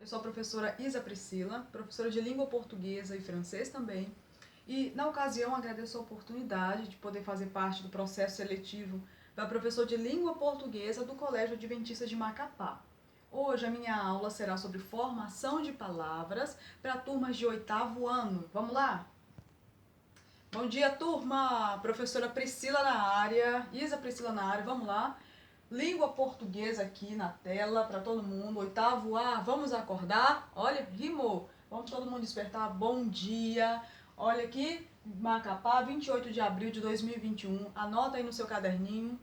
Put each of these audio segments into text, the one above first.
Eu sou a professora Isa Priscila, professora de língua portuguesa e francês também. E, na ocasião, agradeço a oportunidade de poder fazer parte do processo seletivo para professor de língua portuguesa do Colégio Adventista de Macapá. Hoje a minha aula será sobre formação de palavras para turmas de 8º ano. Vamos lá? Bom dia, turma! Professora Priscila na área, Isa Priscila na área, vamos lá? Língua portuguesa aqui na tela para todo mundo. 8º A, vamos acordar? Olha, rimou. Vamos todo mundo despertar. Bom dia. Olha aqui, Macapá, 28 de abril de 2021. Anota aí no seu caderninho.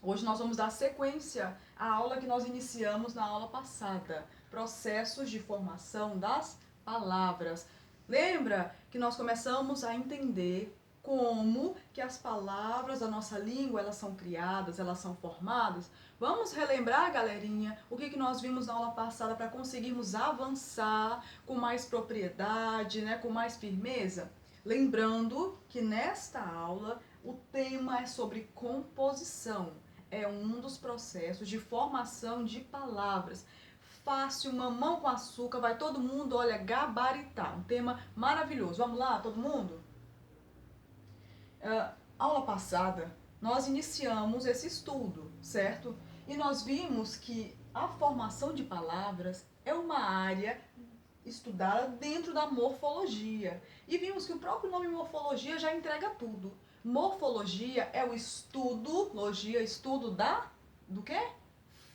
Hoje nós vamos dar sequência à aula que nós iniciamos na aula passada. Processos de formação das palavras. Lembra que nós começamos a entender como que as palavras da nossa língua, elas são criadas, elas são formadas? Vamos relembrar, galerinha, o que nós vimos na aula passada para conseguirmos avançar com mais propriedade, né, com mais firmeza? Lembrando que nesta aula o tema é sobre composição. É um dos processos de formação de palavras. Fácil, mamão com açúcar, vai todo mundo, olha, gabaritar. Um tema maravilhoso. Vamos lá, todo mundo? Aula passada, nós iniciamos esse estudo, certo? E nós vimos que a formação de palavras é uma área estudada dentro da morfologia. E vimos que o próprio nome morfologia já entrega tudo. Morfologia é o estudo, logia, estudo do quê?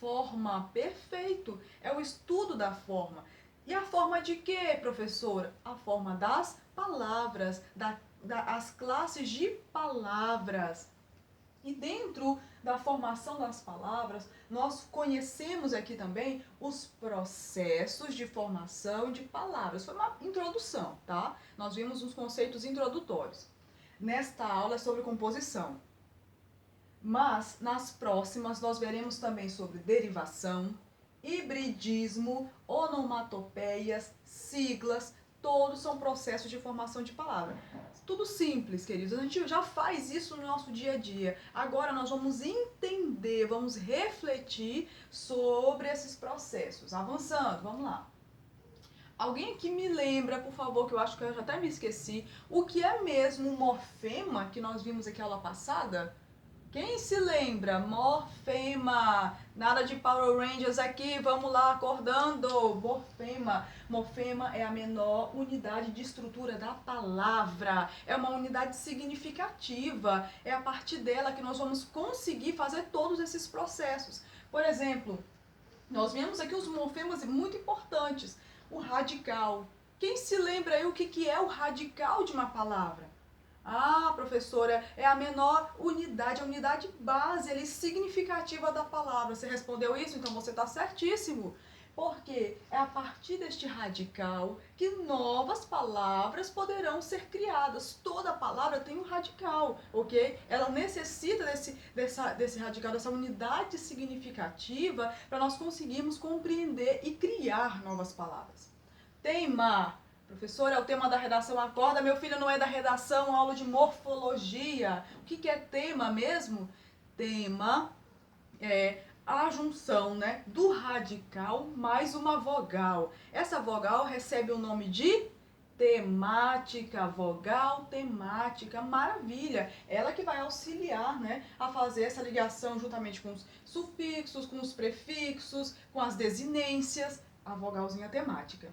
Forma, perfeito. É o estudo da forma. E a forma de quê, professora? A forma das palavras, as classes de palavras. E dentro da formação das palavras, nós conhecemos aqui também os processos de formação de palavras. Foi uma introdução, tá? Nós vimos os conceitos introdutórios. Nesta aula é sobre composição. Mas nas próximas nós veremos também sobre derivação, hibridismo, onomatopeias, siglas, todos são processos de formação de palavra. Tudo simples, queridos. A gente já faz isso no nosso dia a dia. Agora nós vamos entender, vamos refletir sobre esses processos. Avançando, vamos lá. Alguém aqui me lembra, por favor, que eu acho que eu já até me esqueci, o que é mesmo o morfema que nós vimos aqui na aula passada? Quem se lembra? Morfema. Nada de Power Rangers aqui, vamos lá, acordando. Morfema. Morfema é a menor unidade de estrutura da palavra. É uma unidade significativa. É a partir dela que nós vamos conseguir fazer todos esses processos. Por exemplo, nós vemos aqui os morfemas muito importantes. O radical. Quem se lembra aí o que é o radical de uma palavra? Ah, professora, é a menor unidade, a unidade base, ali, significativa da palavra. Você respondeu isso? Então você está certíssimo. Porque é a partir deste radical que novas palavras poderão ser criadas. Toda palavra tem um radical, ok? Ela necessita desse radical, dessa unidade significativa para nós conseguirmos compreender e criar novas palavras. Tema. Professor, é o tema da redação. Acorda, meu filho não é da redação, aula de morfologia. O que é tema mesmo? Tema é a junção, né, do radical mais uma vogal. Essa vogal recebe o nome de temática, vogal temática, maravilha. Ela que vai auxiliar, né, a fazer essa ligação juntamente com os sufixos, com os prefixos, com as desinências, a vogalzinha temática.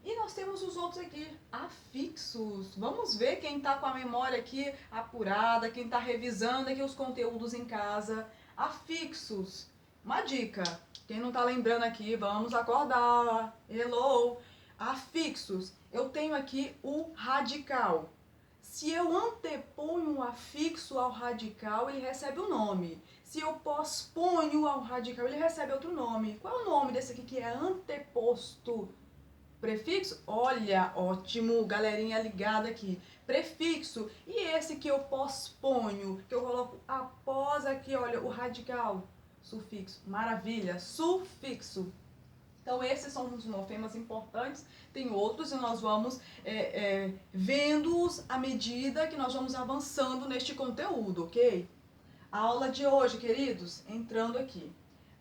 E nós temos os outros aqui, afixos. Vamos ver quem está com a memória aqui apurada, quem está revisando aqui os conteúdos em casa. Afixos. Uma dica, quem não está lembrando aqui, vamos acordar. Hello. Afixos. Eu tenho aqui o radical. Se eu anteponho o afixo ao radical, ele recebe um nome. Se eu posponho ao radical, ele recebe outro nome. Qual é o nome desse aqui que é anteposto? Prefixo? Olha, ótimo, galerinha ligada aqui. Prefixo. E esse que eu posponho, que eu coloco após aqui, olha, o radical. Sufixo. Maravilha. Sufixo. Então, esses são os morfemas importantes. Tem outros e nós vamos vendo-os à medida que nós vamos avançando neste conteúdo, ok? A aula de hoje, queridos, entrando aqui.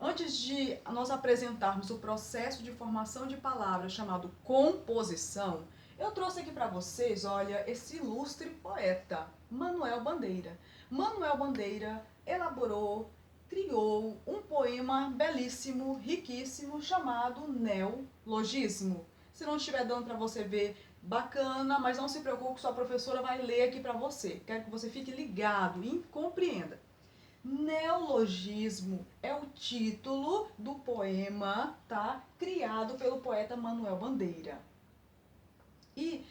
Antes de nós apresentarmos o processo de formação de palavras chamado composição, eu trouxe aqui para vocês, olha, esse ilustre poeta, Manuel Bandeira. Manuel Bandeira elaborou, criou um poema belíssimo, riquíssimo, chamado Neologismo. Se não estiver dando para você ver, bacana, mas não se preocupe, sua professora vai ler aqui para você. Quero que você fique ligado e compreenda. Neologismo é o título do poema, tá? Criado pelo poeta Manuel Bandeira. E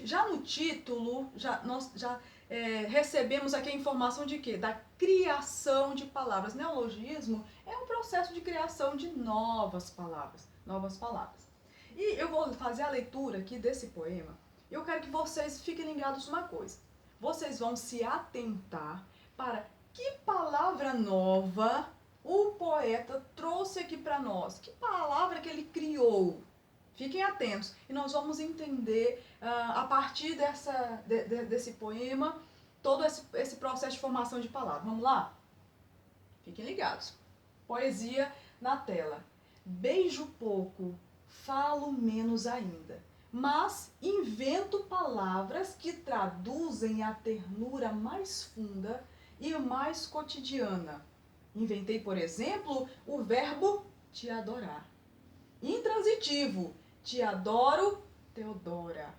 já no título, nós recebemos aqui a informação de quê? Da criação de palavras. Neologismo é um processo de criação de novas palavras. E eu vou fazer a leitura aqui desse poema. Eu quero que vocês fiquem ligados numa coisa. Vocês vão se atentar para que palavra nova o poeta trouxe aqui para nós. Que palavra que ele criou? Fiquem atentos e nós vamos entender a partir desse poema todo esse processo de formação de palavras. Vamos lá? Fiquem ligados. Poesia na tela. Beijo pouco, falo menos ainda, mas invento palavras que traduzem a ternura mais funda e mais cotidiana. Inventei, por exemplo, o verbo te adorar. Intransitivo. Te adoro, Teodora.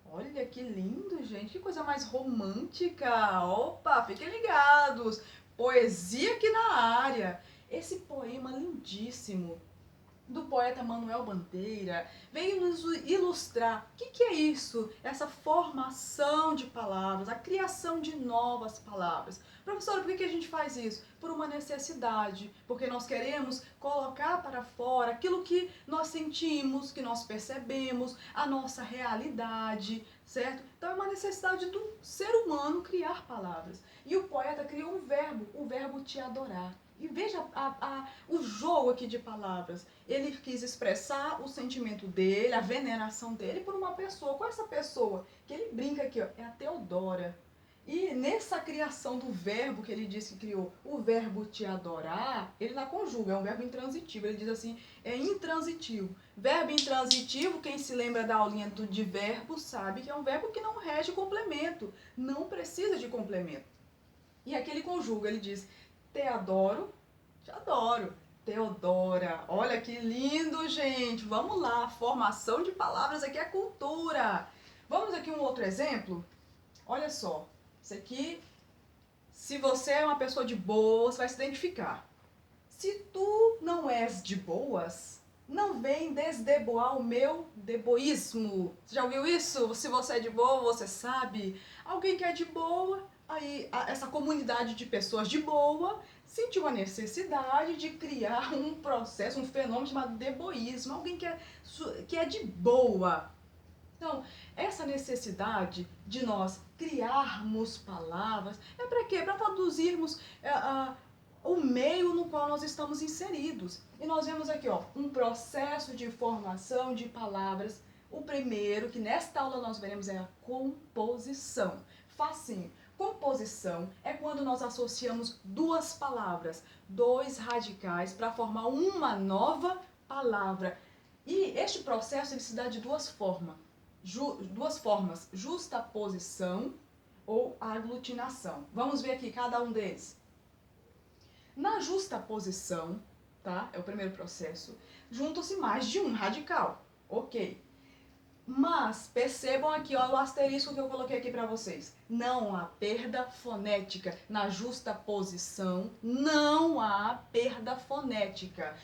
Olha que lindo, gente. Que coisa mais romântica. Opa, fiquem ligados. Poesia aqui na área. Esse poema lindíssimo do poeta Manuel Bandeira veio nos ilustrar o que é isso, essa formação de palavras, a criação de novas palavras. Professora, por que a gente faz isso? Por uma necessidade, porque nós queremos colocar para fora aquilo que nós sentimos, que nós percebemos, a nossa realidade, certo? Então é uma necessidade do ser humano criar palavras. E o poeta criou o verbo te adorar. E veja o jogo aqui de palavras. Ele quis expressar o sentimento dele, a veneração dele por uma pessoa. Qual é essa pessoa? Que ele brinca aqui, ó, é a Teodora. E nessa criação do verbo que ele disse que criou, o verbo te adorar, ele não conjuga, é um verbo intransitivo. Ele diz assim, é intransitivo. Verbo intransitivo, quem se lembra da aulinha de verbo sabe que é um verbo que não rege complemento. Não precisa de complemento. E aqui ele conjuga, ele diz... Te adoro, te adoro. Teodora, olha que lindo, gente. Vamos lá, formação de palavras aqui é cultura. Vamos aqui um outro exemplo? Olha só, isso aqui, se você é uma pessoa de boa, você vai se identificar. Se tu não és de boas, não vem desdeboar o meu deboísmo. Você já ouviu isso? Se você é de boa, você sabe. Alguém que é de boa... Aí, essa comunidade de pessoas de boa sentiu a necessidade de criar um processo, um fenômeno chamado deboísmo, alguém que é de boa. Então, essa necessidade de nós criarmos palavras é para quê? Para traduzirmos o meio no qual nós estamos inseridos. E nós vemos aqui, ó, um processo de formação de palavras. O primeiro, que nesta aula nós veremos, é a composição. Facinho. Composição é quando nós associamos duas palavras, dois radicais, para formar uma nova palavra. E este processo ele se dá de duas formas, justaposição ou aglutinação. Vamos ver aqui cada um deles. Na justaposição, tá? É o primeiro processo, juntam-se mais de um radical, ok? Mas percebam aqui, ó, o asterisco que eu coloquei aqui para vocês. Não há perda fonética. Na justaposição, não há perda fonética.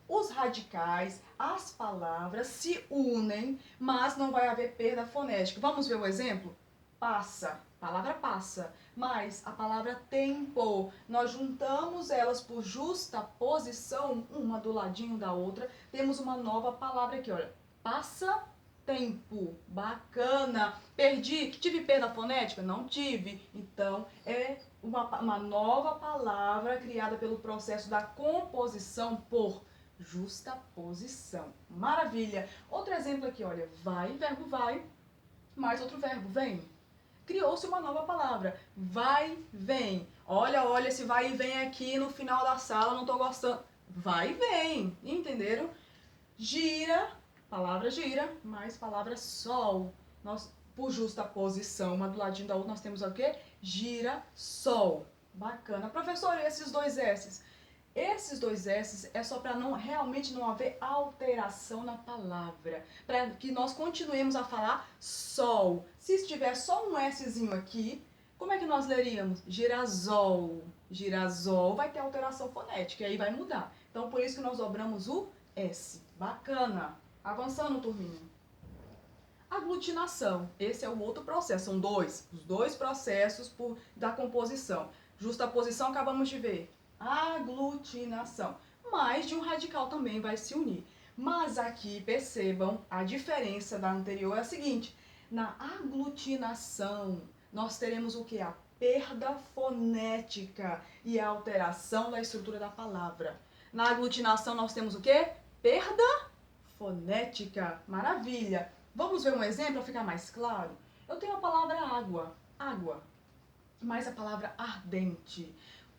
Os radicais, as palavras se unem, mas não vai haver perda fonética. Vamos ver o exemplo? Passa, palavra passa, mas a palavra tempo, nós juntamos elas por justaposição, uma do ladinho da outra, temos uma nova palavra aqui, olha, passa tempo, bacana. Perdi, tive perda fonética? Não tive. Então, é uma nova palavra criada pelo processo da composição por justaposição. Maravilha! Outro exemplo aqui, olha, vai, verbo vai, mais outro verbo, vem. Criou-se uma nova palavra, vai, vem. Olha, esse vai e vem aqui no final da sala, não estou gostando. vai e vem, entenderam? Gira, palavra gira, mais palavra sol. Nós, por justa posição, uma do ladinho da outra, nós temos o quê? Gira, sol. Bacana. Professor, e esses dois S's? Esses dois S's é só para não realmente não haver alteração na palavra, para que nós continuemos a falar sol. Se estiver só um Szinho aqui, como é que nós leríamos? Girasol. Girasol vai ter alteração fonética e aí vai mudar. Então por isso que nós dobramos o S. Bacana. Avançando, turminha. Aglutinação. Esse é o outro processo. São os dois processos da composição. Justaposição acabamos de ver. Aglutinação. Mais de um radical também vai se unir. Mas aqui, percebam, a diferença da anterior é a seguinte. Na aglutinação, nós teremos o que? A perda fonética e a alteração da estrutura da palavra. Na aglutinação, nós temos o quê? Perda fonética. Maravilha. Vamos ver um exemplo para ficar mais claro? Eu tenho a palavra água. Água. Mais a palavra ardente.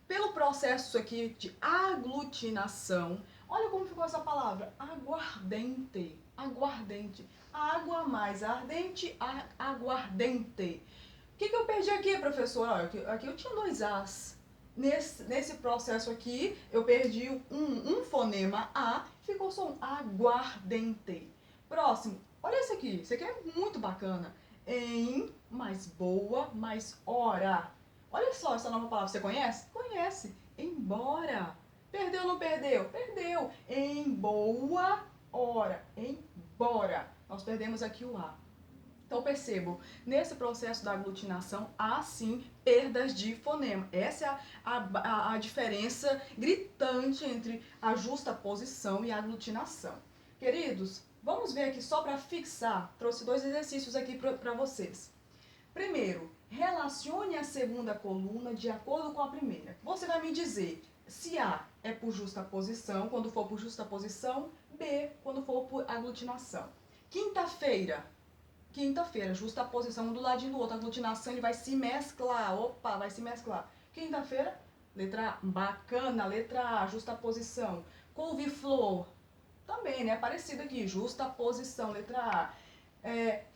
Pelo processo aqui de aglutinação, olha como ficou essa palavra, aguardente, aguardente, água mais ardente, aguardente. O que eu perdi aqui, professor? Olha, aqui eu tinha dois As. Nesse processo aqui, eu perdi um fonema A, ficou só um aguardente. Próximo, olha esse aqui é muito bacana. Em, mais boa, mais hora. Olha só essa nova palavra, você conhece? Conhece. Embora. Perdeu ou não perdeu? Perdeu. Em boa hora. Embora. Nós perdemos aqui o A. Então percebam, nesse processo da aglutinação, há sim perdas de fonema. Essa é a diferença gritante entre a justaposição e a aglutinação. Queridos, vamos ver aqui só para fixar. Trouxe dois exercícios aqui para vocês. Primeiro, relacione a segunda coluna de acordo com a primeira. Você vai me dizer se A é por justaposição, quando for por justaposição, B, quando for por aglutinação. Quinta-feira, justaposição um do ladinho do outro, aglutinação, ele vai se mesclar, opa, vai se mesclar. Quinta-feira, letra A, bacana, letra A, justaposição. Couve-flor, também, né, parecido aqui, justaposição, letra A.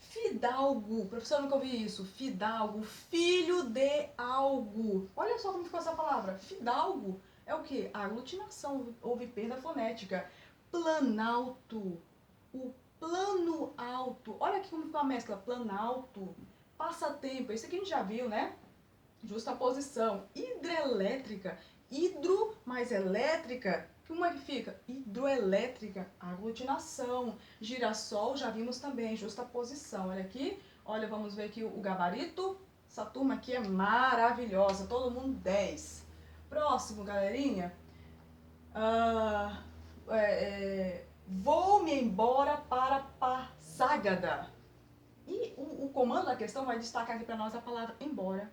Fidalgo, professor, nunca ouvi isso. Fidalgo, filho de algo. Olha só como ficou essa palavra. Fidalgo é o que? Aglutinação, houve perda fonética. Planalto, o plano alto. Olha aqui como ficou a mescla. Planalto, passatempo. Isso aqui a gente já viu, né? Justaposição. Hidrelétrica, hidro mais elétrica. Como é que fica? Hidroelétrica, aglutinação. Girassol, já vimos também, justaposição. Olha aqui, olha, vamos ver aqui o gabarito. Essa turma aqui é maravilhosa, todo mundo 10. Próximo, galerinha. Vou-me embora para Passágada. E o comando da questão vai destacar aqui para nós a palavra embora.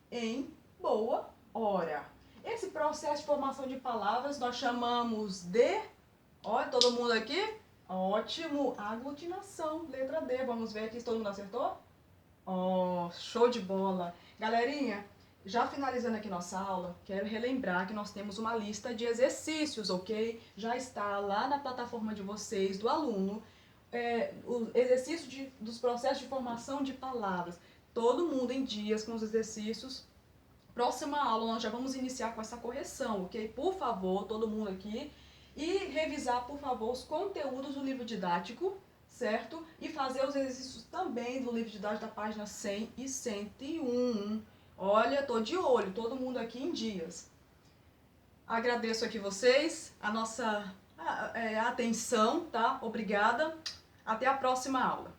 Em boa hora. Esse processo de formação de palavras nós chamamos de... Olha, todo mundo aqui? Ótimo! Aglutinação, letra D. Vamos ver aqui se todo mundo acertou? Oh, show de bola! Galerinha, já finalizando aqui nossa aula, quero relembrar que nós temos uma lista de exercícios, ok? Já está lá na plataforma de vocês, do aluno, o exercício dos processos de formação de palavras. Todo mundo em dias com os exercícios. Próxima aula nós já vamos iniciar com essa correção, ok? Por favor, todo mundo aqui. E revisar, por favor, os conteúdos do livro didático, certo? E fazer os exercícios também do livro didático da página 100 e 101. Olha, tô de olho, todo mundo aqui em dias. Agradeço aqui vocês, a nossa atenção, tá? Obrigada. Até a próxima aula.